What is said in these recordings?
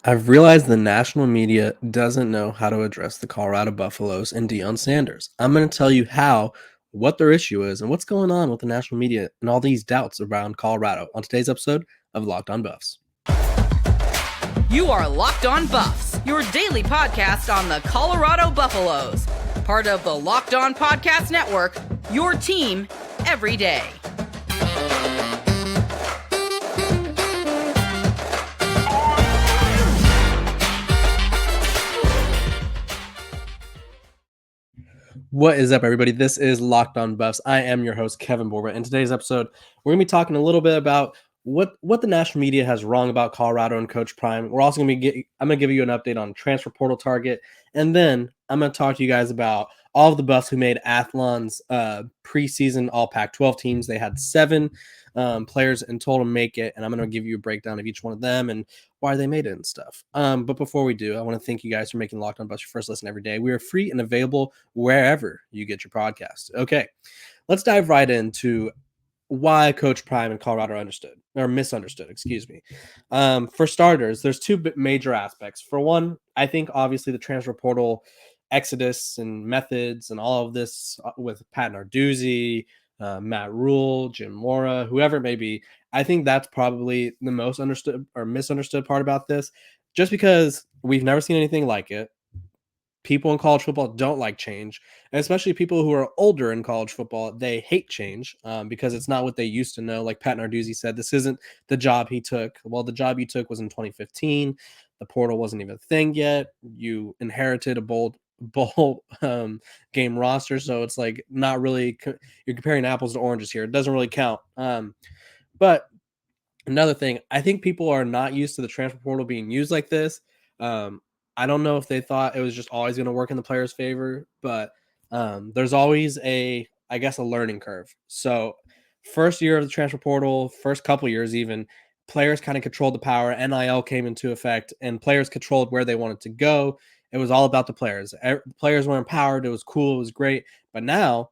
I've realized the national media doesn't know how to address the Colorado Buffaloes and Deion Sanders. I'm going to tell you how, what their issue is, and what's going on with the national media and all these doubts around Colorado on today's episode of Locked On Buffs. You are Locked On Buffs, your daily podcast on the Colorado Buffaloes. Part of the Locked On Podcast Network, your team every day. What is up, everybody? This is Locked On Buffs. I am your host, Kevin Borba. In today's episode, we're going to be talking a little bit about what the national media has wrong about Colorado and Coach Prime. We're also going to I'm going to give you an update on transfer portal target, and then I'm going to talk to you guys about all of the Buffs who made Athlon's preseason All Pac-12 teams. They had 7 players in total make it, and I'm going to give you a breakdown of each one of them and why they made it and stuff. But before we do, I want to thank you guys for making Locked On Buffs your first listen every day. We are free and available wherever you get your podcast. Okay, let's dive right into why Coach Prime and Colorado misunderstood. Excuse me. For starters, there's 2 major aspects. For one, I think obviously the transfer portal exodus and methods and all of this with Pat Narduzzi, Matt Rule, Jim Mora, whoever it may be. I think that's probably the most understood or misunderstood part about this, just because we've never seen anything like it. People in college football don't like change, and especially people who are older in college football, they hate change because it's not what they used to know. Like Pat Narduzzi said, this isn't the job he took. Well, the job you took was in 2015. The portal wasn't even a thing yet. You inherited a bowl game roster, so it's like not really. You're comparing apples to oranges here. It doesn't really count. But another thing, I think people are not used to the transfer portal being used like this. I don't know if they thought it was just always going to work in the player's favor, but there's always a learning curve. So first year of the transfer portal, first couple years even, players kind of controlled the power. NIL came into effect, and players controlled where they wanted to go. It was all about the players. Players were empowered. It was cool. It was great. But now,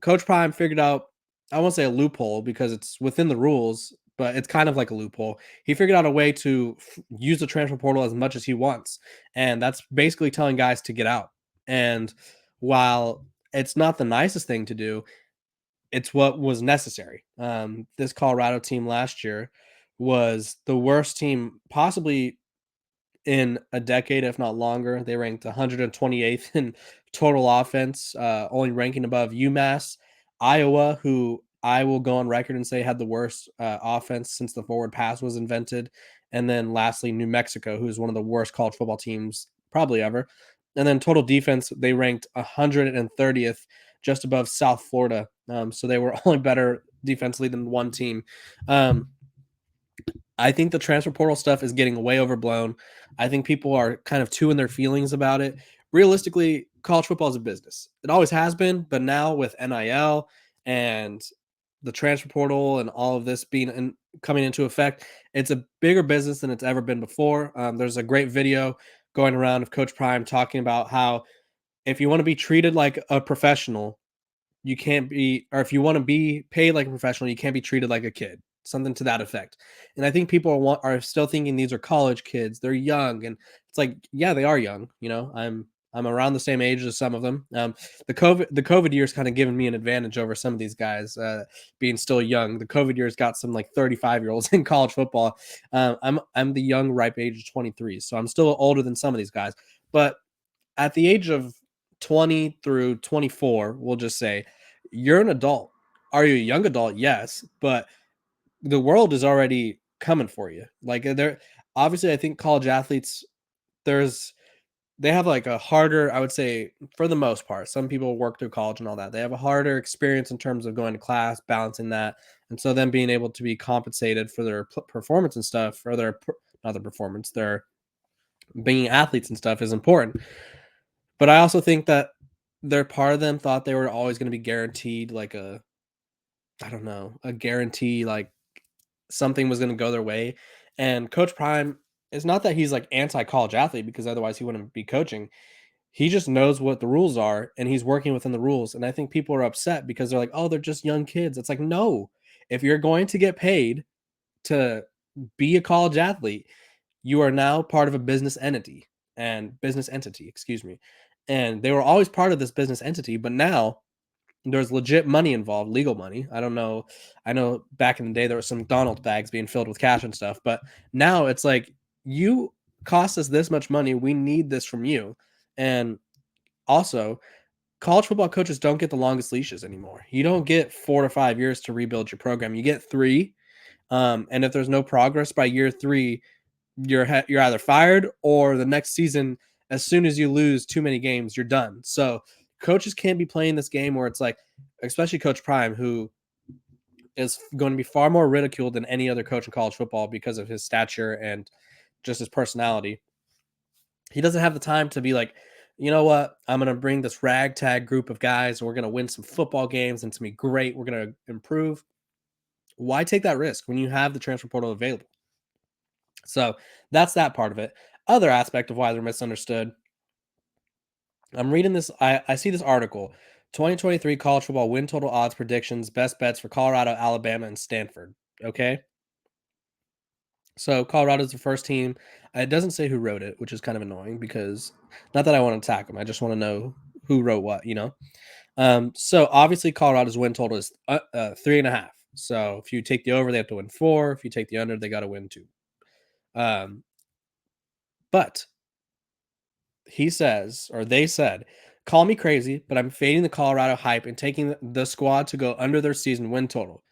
Coach Prime figured out, I won't say a loophole because it's within the rules, but it's kind of like a loophole. He figured out a way to use the transfer portal as much as he wants. And that's basically telling guys to get out. And while it's not the nicest thing to do, it's what was necessary. This Colorado team last year was the worst team possibly in a decade, if not longer. They ranked 128th in total offense, only ranking above UMass, Iowa, who I will go on record and say had the worst offense since the forward pass was invented. And then lastly, New Mexico, who is one of the worst college football teams probably ever. And then total defense, they ranked 130th, just above South Florida. So they were only better defensively than one team. I think the transfer portal stuff is getting way overblown. I think people are kind of too in their feelings about it. Realistically, college football is a business. It always has been, but now with NIL and the transfer portal and all of this coming into effect, it's a bigger business than it's ever been before. There's a great video going around of Coach Prime talking about how if you want to be treated like a professional, you can't be, or if you want to be paid like a professional, you can't be treated like a kid. Something to that effect. And I think people are still thinking these are college kids. They're young, and it's like, yeah, they are young. You know, I'm around the same age as some of them. The COVID years kind of given me an advantage over some of these guys being still young. The COVID years got some like 35-year-olds in college football. I'm the young, ripe age of 23, so I'm still older than some of these guys. But at the age of 20 through 24, we'll just say you're an adult. Are you a young adult? Yes, but the world is already coming for you. Like they're obviously, I think college athletes, they have like a harder, I would say for the most part, some people work through college and all that. They have a harder experience in terms of going to class, balancing that. And so them being able to be compensated for their performance and stuff, or not their performance, their being athletes and stuff is important. But I also think that their part of them thought they were always going to be guaranteed like a guarantee, like something was going to go their way. And Coach Prime, it's not that he's like anti-college athlete, because otherwise he wouldn't be coaching. He just knows what the rules are and he's working within the rules. And I think people are upset because they're like, oh, they're just young kids. It's like, no, if you're going to get paid to be a college athlete, You are now part of a business entity, excuse me. And they were always part of this business entity, but now there's legit money involved, legal money. I don't know. I know back in the day there was some McDonald's bags being filled with cash and stuff, but now it's like you cost us this much money. We need this from you. And also, college football coaches don't get the longest leashes anymore. You don't get 4 to 5 years to rebuild your program. You get 3. And if there's no progress by year 3, you're either fired or the next season, as soon as you lose too many games, you're done. So coaches can't be playing this game where it's like, especially Coach Prime, who is going to be far more ridiculed than any other coach in college football because of his stature and just his personality. He doesn't have the time to be like, you know what? I'm going to bring this ragtag group of guys and we're going to win some football games and it's going to be great. We're going to improve. Why take that risk when you have the transfer portal available? So that's that part of it. Other aspect of why they're misunderstood. I'm reading this. I see this article, 2023 college football win total odds predictions, best bets for Colorado, Alabama, and Stanford. Okay. So Colorado's the first team. It doesn't say who wrote it, which is kind of annoying because not that I want to attack them. I just want to know who wrote what, So obviously Colorado's win total is 3.5. So if you take the over, they have to win 4. If you take the under, they got to win 2. But he says, or they said, call me crazy, but I'm fading the Colorado hype and taking the squad to go under their season win total.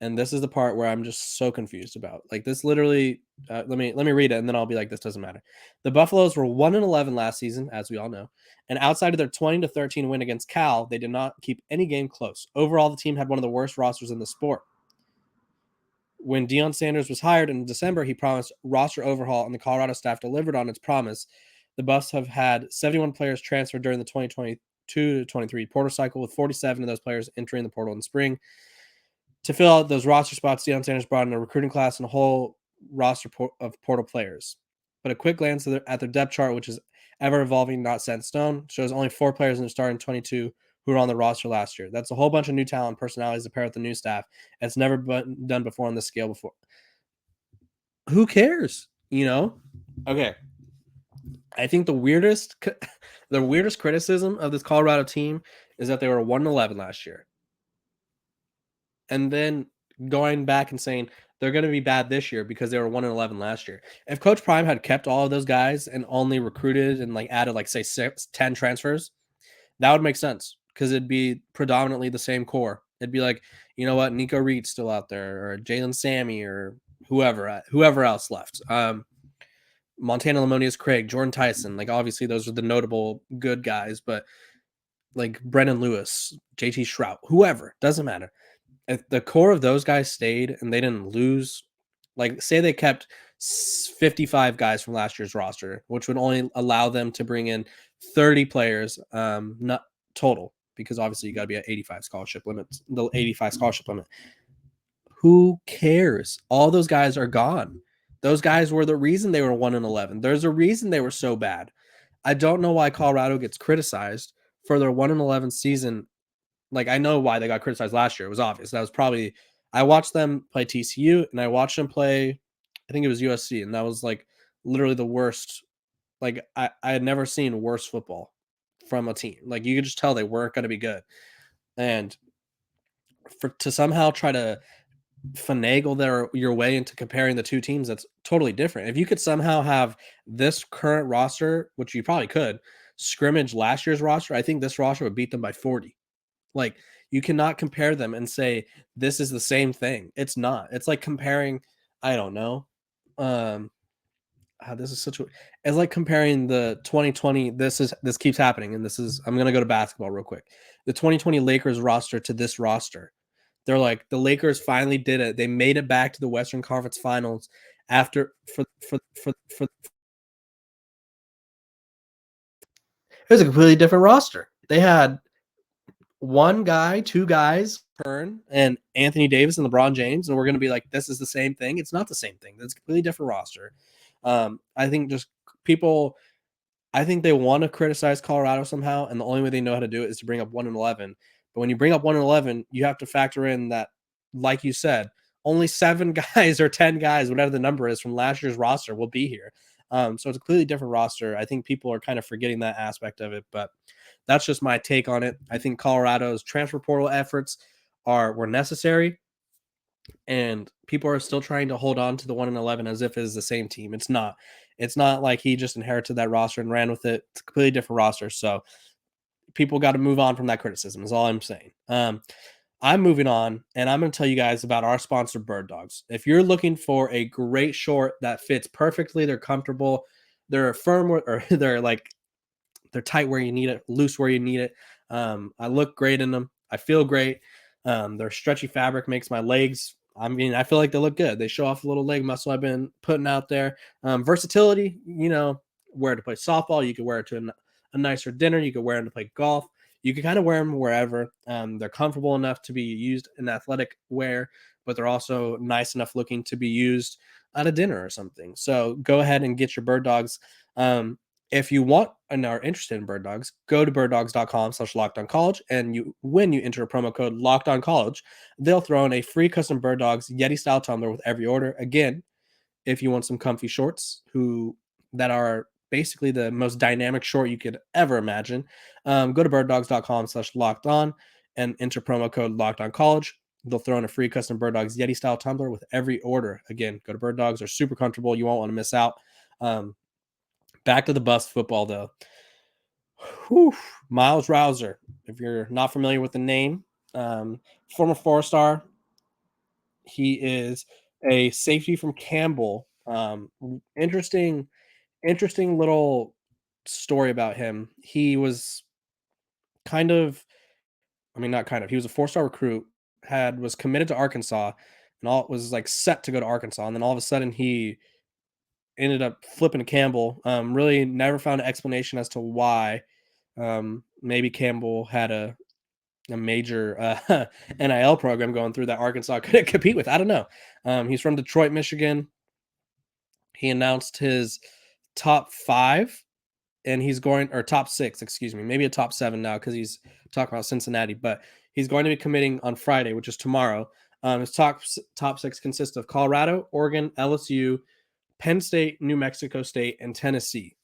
And this is the part where I'm just so confused about. Like this literally, let me read it, and then I'll be like, this doesn't matter. The Buffaloes were 1-11 last season, as we all know, and outside of their 20-13 win against Cal, they did not keep any game close. Overall, the team had one of the worst rosters in the sport. When Deion Sanders was hired in December, he promised roster overhaul, and the Colorado staff delivered on its promise. The Buffs have had 71 players transferred during the 2022-23 portal cycle, with 47 of those players entering the portal in spring. To fill out those roster spots, Deion Sanders brought in a recruiting class and a whole roster of portal players. But a quick glance at their depth chart, which is ever evolving, not set in stone, shows only 4 players in the starting 22 who were on the roster last year. That's a whole bunch of new talent and personalities to pair with the new staff. It's never been done before on this scale before. Who cares? Okay. I think the weirdest criticism of this Colorado team is that they were 1-11 last year. And then going back and saying they're going to be bad this year because they were 1-11 last year. If Coach Prime had kept all of those guys and only recruited and added say 10 transfers, that would make sense because it'd be predominantly the same core. It'd be like, you know what, Nico Reed's still out there, or Jalen Sammy, or whoever else left. Montana Lamonius Craig, Jordan Tyson, obviously those are the notable good guys, but Brennan Lewis, JT Shrout, whoever, doesn't matter. If the core of those guys stayed and they didn't lose, say they kept 55 guys from last year's roster, which would only allow them to bring in 30 players, not total, because obviously you got to be at 85 scholarship limits, the 85 scholarship limit. Who cares? All those guys are gone. Those guys were the reason they were 1-11. There's a reason they were so bad. I don't know why Colorado gets criticized for their 1-11 season. I know why they got criticized last year. It was obvious. That was probably, I watched them play TCU and I watched them play, I think it was USC, and that was literally the worst. I had never seen worse football from a team. You could just tell they weren't going to be good. And to somehow try to finagle your way into comparing the two teams, that's totally different. If you could somehow have this current roster, which you probably could, scrimmage last year's roster, I think this roster would beat them by 40. You cannot compare them and say this is the same thing. It's not. It's like comparing, I don't know. This is it's like comparing the 2020. This keeps happening, and I'm gonna go to basketball real quick. The 2020 Lakers roster to this roster. They're like, the Lakers finally did it. They made it back to the Western Conference Finals after for. It was a completely different roster. They had one guy, 2 guys, and Anthony Davis and LeBron James, and we're going to be like, this is the same thing. It's not the same thing. It's a completely different roster. I think I think they want to criticize Colorado somehow, and the only way they know how to do it is to bring up 1-11. But when you bring up 1-11, you have to factor in that, like you said, only 7 guys or 10 guys, whatever the number is, from last year's roster will be here. So it's a completely different roster. I think people are kind of forgetting that aspect of it, but that's just my take on it. I think Colorado's transfer portal efforts were necessary, and people are still trying to hold on to the 1-11 as if it is the same team. It's not. It's not like he just inherited that roster and ran with it. It's a completely different roster. So people got to move on from that criticism is all I'm saying. I'm moving on, and I'm going to tell you guys about our sponsor, Bird Dogs. If you're looking for a great short that fits perfectly, they're comfortable, they're firm, or they're tight where you need it, loose where you need it. I look great in them. I feel great. Their stretchy fabric makes my legs, I feel like they look good. They show off a little leg muscle I've been putting out there. Versatility, wear it to play softball. You could wear it to a nicer dinner. You could wear them to play golf. You can kind of wear them wherever. They're comfortable enough to be used in athletic wear, but they're also nice enough looking to be used at a dinner or something. So go ahead and get your Bird Dogs. If you want and are interested in Bird Dogs, go to birddogs.com/lockedoncollege, and when you enter a promo code LockedOnCollege, they'll throw in a free custom Bird Dogs Yeti style tumbler with every order. Again, if you want some comfy shorts that are basically the most dynamic short you could ever imagine, go to birddogs.com/lockedon and enter promo code LockedOnCollege. They'll throw in a free custom Bird Dogs Yeti style tumbler with every order. Again, go to Bird Dogs. They're super comfortable. You won't want to miss out. Back to the Buffs football, though. Myles Rowser, if you're not familiar with the name, former 4-star. He is a safety from Campbell. Interesting little story about him. He was he was a 4-star recruit, was committed to Arkansas, and all was like set to go to Arkansas. And then all of a sudden he ended up flipping to Campbell. Really never found an explanation as to why. Maybe Campbell had a major NIL program going through that Arkansas couldn't compete with. I don't know. He's from Detroit, Michigan. He announced his top 5, and he's going, or top 6, excuse me, maybe a top 7 now because he's talking about Cincinnati, but he's going to be committing on Friday, which is tomorrow. His top 6 consists of Colorado, Oregon, LSU, Penn State, New Mexico State, and Tennessee.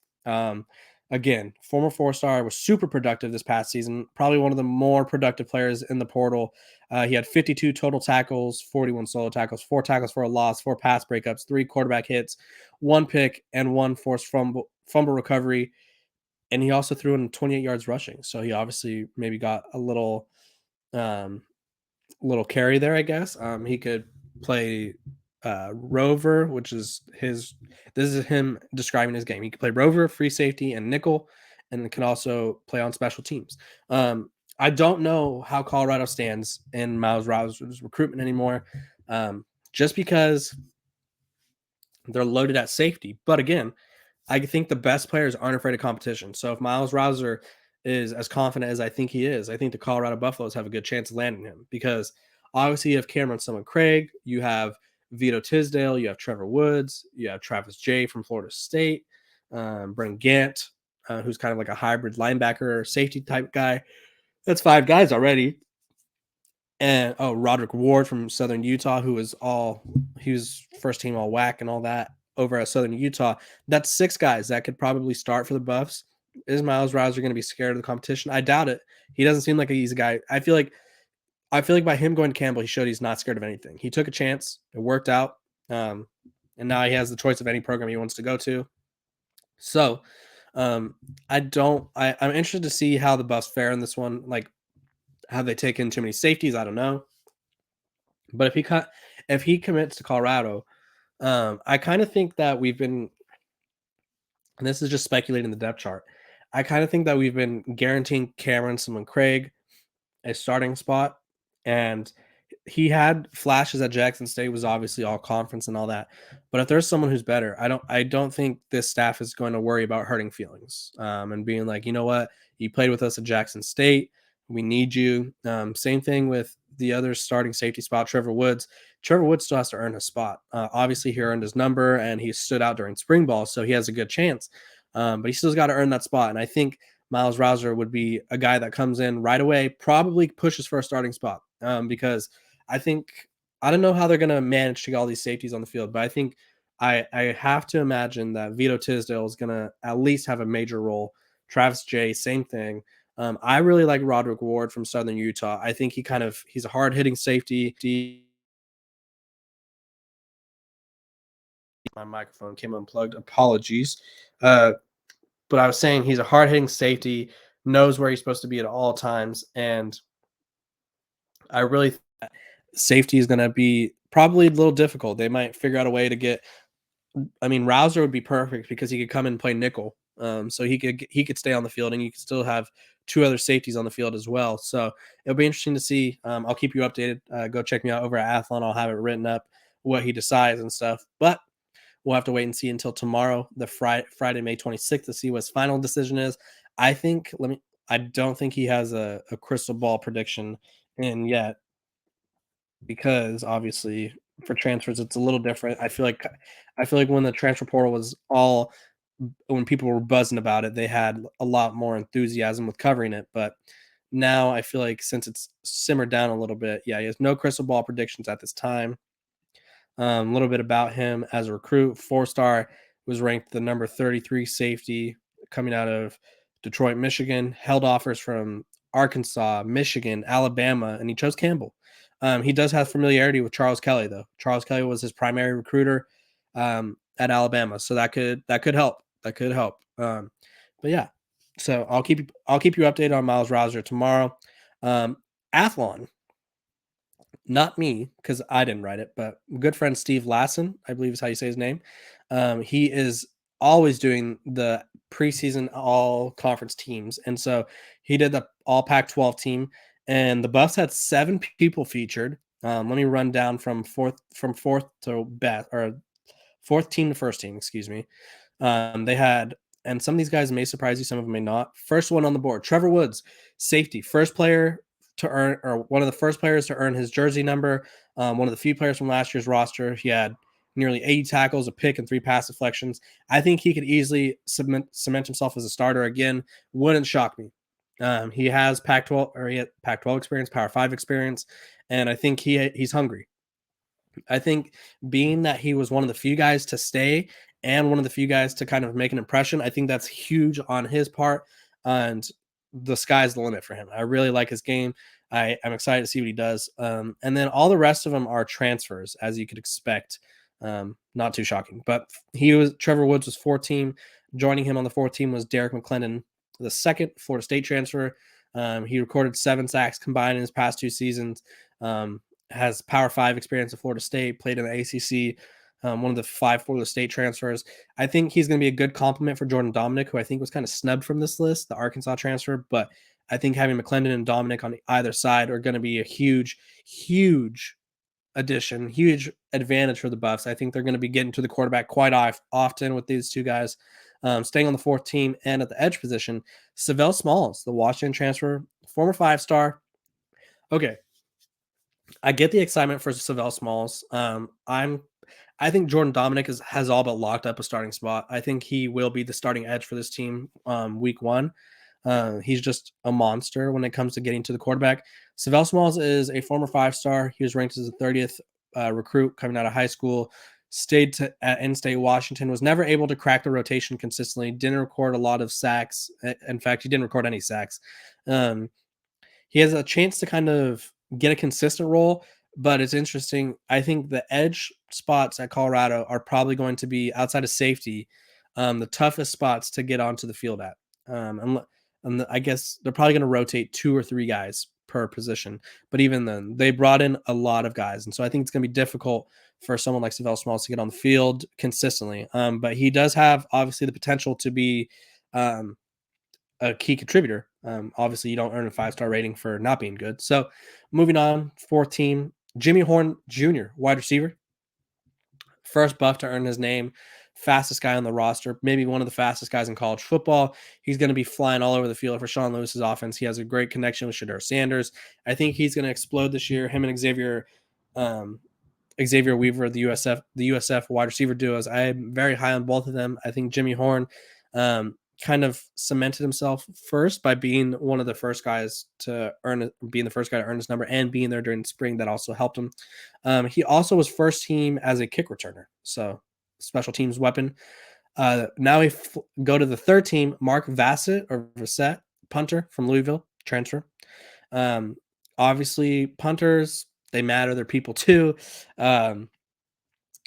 Again, former 4-star, was super productive this past season. Probably one of the more productive players in the portal. He had 52 total tackles, 41 solo tackles, 4 tackles for a loss, 4 pass breakups, 3 quarterback hits, 1 pick, and 1 forced fumble recovery. And he also threw in 28 yards rushing. So he obviously maybe got a little carry there, I guess. He could play rover, which is this is him describing his game. He can play rover, free safety, and nickel, and can also play on special teams. I don't know how Colorado stands in Myles Rowser's recruitment anymore, just because they're loaded at safety. But again, I think the best players aren't afraid of competition. So if Myles Rowser is as confident as I think he is, I think the Colorado Buffaloes have a good chance of landing him, because obviously you have Cameron Craig, you have Vito Tisdale, you have Trevor Woods, you have Travis Jay from Florida State, Brent Gant, who's kind of like a hybrid linebacker safety type guy. That's 5 guys already. And Roderick Ward from Southern Utah, he was first team all WAC and all that over at Southern Utah. That's 6 guys that could probably start for the Buffs. Is Myles Rowser going to be scared of the competition? I doubt it. He doesn't seem like he's a guy. I feel like by him going to Campbell, he showed he's not scared of anything. He took a chance. It worked out. And now he has the choice of any program he wants to go to. So I'm interested to see how the Buffs fare in this one. Like, have they taken too many safeties? I don't know. But if he commits to Colorado, I kind of think that we've been, and this is just speculating the depth chart, I kind of think that we've been guaranteeing Cameron Craig a starting spot, and he had flashes at Jackson State, was obviously all conference and all that. But if there's someone who's better, I don't think this staff is going to worry about hurting feelings and being like, you know what, you played with us at Jackson State, we need you. Same thing with the other starting safety spot, Trevor Woods. Trevor Woods still has to earn his spot. Obviously, he earned his number and he stood out during spring ball, so he has a good chance. But he still's got to earn that spot. And I think Myles Rowser would be a guy that comes in right away, probably pushes for a starting spot, because I think I don't know how they're gonna manage to get all these safeties on the field, but I think I have to imagine that Vito Tisdale is gonna at least have a major role. Travis Jay, same thing. I really like Roderick Ward from Southern Utah. I think he's a hard hitting safety. My microphone came unplugged. Apologies. But I was saying he's a hard hitting safety, knows where he's supposed to be at all times, and I really think safety is going to be probably a little difficult. They might figure out a way to get. I mean, Rowser would be perfect because he could come and play nickel, so he could stay on the field, and you could still have two other safeties on the field as well. So it'll be interesting to see. I'll keep you updated. Go check me out over at Athlon. I'll have it written up what he decides and stuff. But we'll have to wait and see until tomorrow, the Friday, May 26th, to see what his final decision is. I don't think he has a crystal ball prediction in yet because obviously for transfers it's a little different. I feel like when the transfer portal was all when people were buzzing about it, they had a lot more enthusiasm with covering it. But now I feel like since it's simmered down a little bit, yeah, he has no crystal ball predictions at this time. A little bit about him as a recruit. 4-star, was ranked the number 33 safety coming out of Detroit, Michigan. Held offers from Arkansas, Michigan, Alabama, and he chose Campbell. He does have familiarity with Charles Kelly, though. Charles Kelly was his primary recruiter at Alabama, so that could help. That could help. But yeah, so I'll keep you updated on Myles Rowser tomorrow. Athlon, not me, because I didn't write it, but good friend Steve Lassen, I believe is how you say his name. He is always doing the preseason all-conference teams, and so he did the all Pac-12 team, and the Buffs had 7 people featured. Let me run down from fourth to best, or fourth team to first team. Excuse me. They had, and some of these guys may surprise you, some of them may not. First one on the board, Trevor Woods, safety, first player to earn, or one of the first players to earn his jersey number. One of the few players from last year's roster. He had nearly 80 tackles, a pick, and 3 pass deflections. I think he could easily cement himself as a starter again. Wouldn't shock me. He has Pac-12 or he had Pac-12 experience, Power 5 experience, and I think he's hungry. I think being that he was one of the few guys to stay and one of the few guys to kind of make an impression, I think that's huge on his part. And the sky's the limit for him. I really like his game. I'm excited to see what he does. And then all the rest of them are transfers, as you could expect. Not too shocking. But Trevor Woods was 14. Joining him on the 4th team was Derek McClendon, the second Florida State transfer. He recorded 7 sacks combined in his past 2 seasons. Has Power 5 experience at Florida State, played in the ACC, one of the 5 Florida State transfers. I think he's going to be a good compliment for Jordan Dominic, who I think was kind of snubbed from this list, the Arkansas transfer. But I think having McClendon and Dominic on either side are going to be a huge, huge addition, huge advantage for the Buffs. I think they're going to be getting to the quarterback quite often with these 2 guys. Staying on the 4th team and at the edge position, Savell Smalls, the Washington transfer, former 5-star. Okay, I get the excitement for Savell Smalls. I think Jordan Dominic has all but locked up a starting spot. I think he will be the starting edge for this team week 1. He's just a monster when it comes to getting to the quarterback. Savell Smalls is a former 5-star. He was ranked as the 30th recruit coming out of high school. Stayed at in-state Washington. Was never able to crack the rotation consistently. Didn't record a lot of sacks. In fact, he didn't record any sacks. He has a chance to kind of get a consistent role, but it's interesting. I think the edge spots at Colorado are probably going to be, outside of safety, the toughest spots to get onto the field at. And I guess they're probably going to rotate 2 or 3 guys per position. But even then, they brought in a lot of guys. And so I think it's going to be difficult for someone like Savell Smalls to get on the field consistently. But he does have, obviously, the potential to be a key contributor. Obviously, you don't earn a 5-star rating for not being good. So moving on, 4th team, Jimmy Horn Jr., wide receiver. First Buff to earn his name, fastest guy on the roster, maybe one of the fastest guys in college football. He's going to be flying all over the field for Sean Lewis's offense. He has a great connection with Shedeur Sanders. I think he's going to explode this year. Him and Xavier Weaver, the USF wide receiver duos. I am very high on both of them. I think Jimmy Horn kind of cemented himself first by being one of the first guys to being the first guy to earn his number and being there during spring. That also helped him. He also was first team as a kick returner, so special teams weapon. Now we go to the third team, Mark Vassett, punter from Louisville, transfer. Obviously, punters, they matter. They're people too.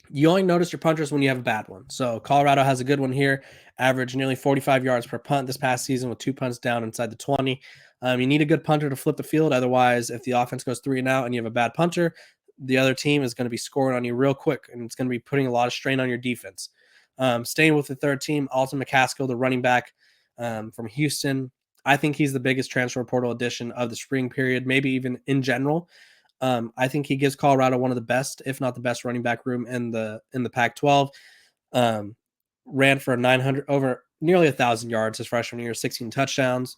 You only notice your punters when you have a bad one. So Colorado has a good one here, averaged nearly 45 yards per punt this past season with 2 punts down inside the 20. You need a good punter to flip the field. Otherwise, if the offense goes 3 and out and you have a bad punter, the other team is going to be scoring on you real quick, and it's going to be putting a lot of strain on your defense. Staying with the third team, Alton McCaskill, the running back from Houston. I think he's the biggest transfer portal addition of the spring period, maybe even in general. I think he gives Colorado one of the best, if not the best, running back room in the Pac-12. Ran for 900 over nearly 1,000 yards his freshman year, 16 touchdowns.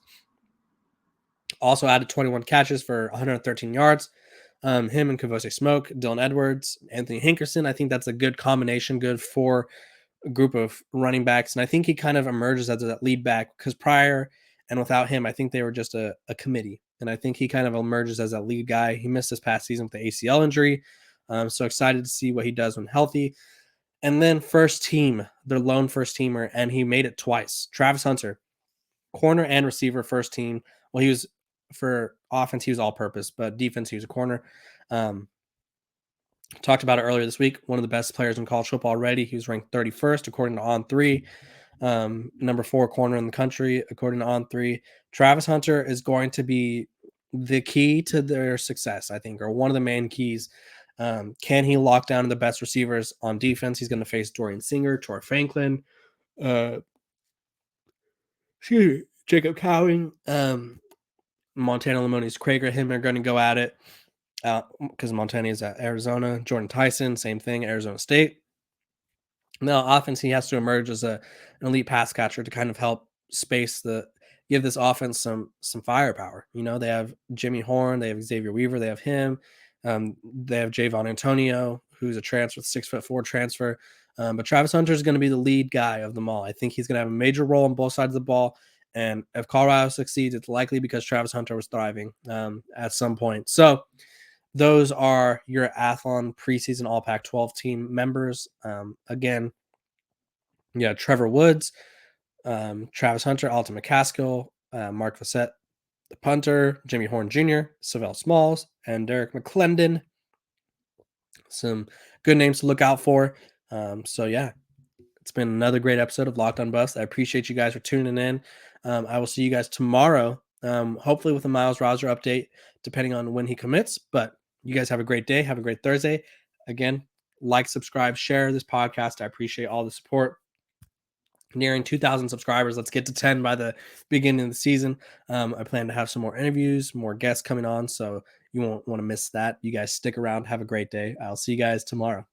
Also added 21 catches for 113 yards. Him and Kavose Smoke, Dylan Edwards, Anthony Hinkerson. I think that's a good combination, good for a group of running backs. And I think he kind of emerges as that lead back because prior and without him, I think they were just a committee. And I think he kind of emerges as that lead guy. He missed this past season with the ACL injury. So excited to see what he does when healthy. And then first team, their lone first teamer, and he made it twice. Travis Hunter, corner and receiver first team. Well, he was for offense, he was all purpose, but defense, he was a corner. Talked about it earlier this week. One of the best players in college football already. He was ranked 31st according to On3. Number 4 corner in the country according to On3. Travis Hunter is going to be the key to their success, I think, or one of the main keys. Can he lock down the best receivers on defense? He's going to face Dorian Singer, Troy Franklin, Jacob Cowing, Montana Lamoni's Craig, him are going to go at it because Montana is at Arizona. Jordan Tyson, same thing, Arizona State. Now, offense, he has to emerge as an elite pass catcher to kind of help give this offense some firepower. You know, they have Jimmy Horn, they have Xavier Weaver, they have him. They have Javon Antonio, who's a transfer, 6'4" transfer. But Travis Hunter is going to be the lead guy of them all. I think he's going to have a major role on both sides of the ball. And if Colorado succeeds, it's likely because Travis Hunter was thriving at some point. So those are your Athlon preseason All Pac-12 team members. Again, yeah, Trevor Woods, Travis Hunter, Alton McCaskill, Mark Vassett, the punter, Jimmy Horn Jr., Savell Smalls, and Derek McClendon. Some good names to look out for. So, yeah, it's been another great episode of Locked on Buffs. I appreciate you guys for tuning in. I will see you guys tomorrow, hopefully with a Myles Rowser update, depending on when he commits. But you guys have a great day. Have a great Thursday. Again, like, subscribe, share this podcast. I appreciate all the support. Nearing 2,000 subscribers. Let's get to 10 by the beginning of the season. I plan to have some more interviews, more guests coming on, so you won't want to miss that. You guys stick around. Have a great day. I'll see you guys tomorrow.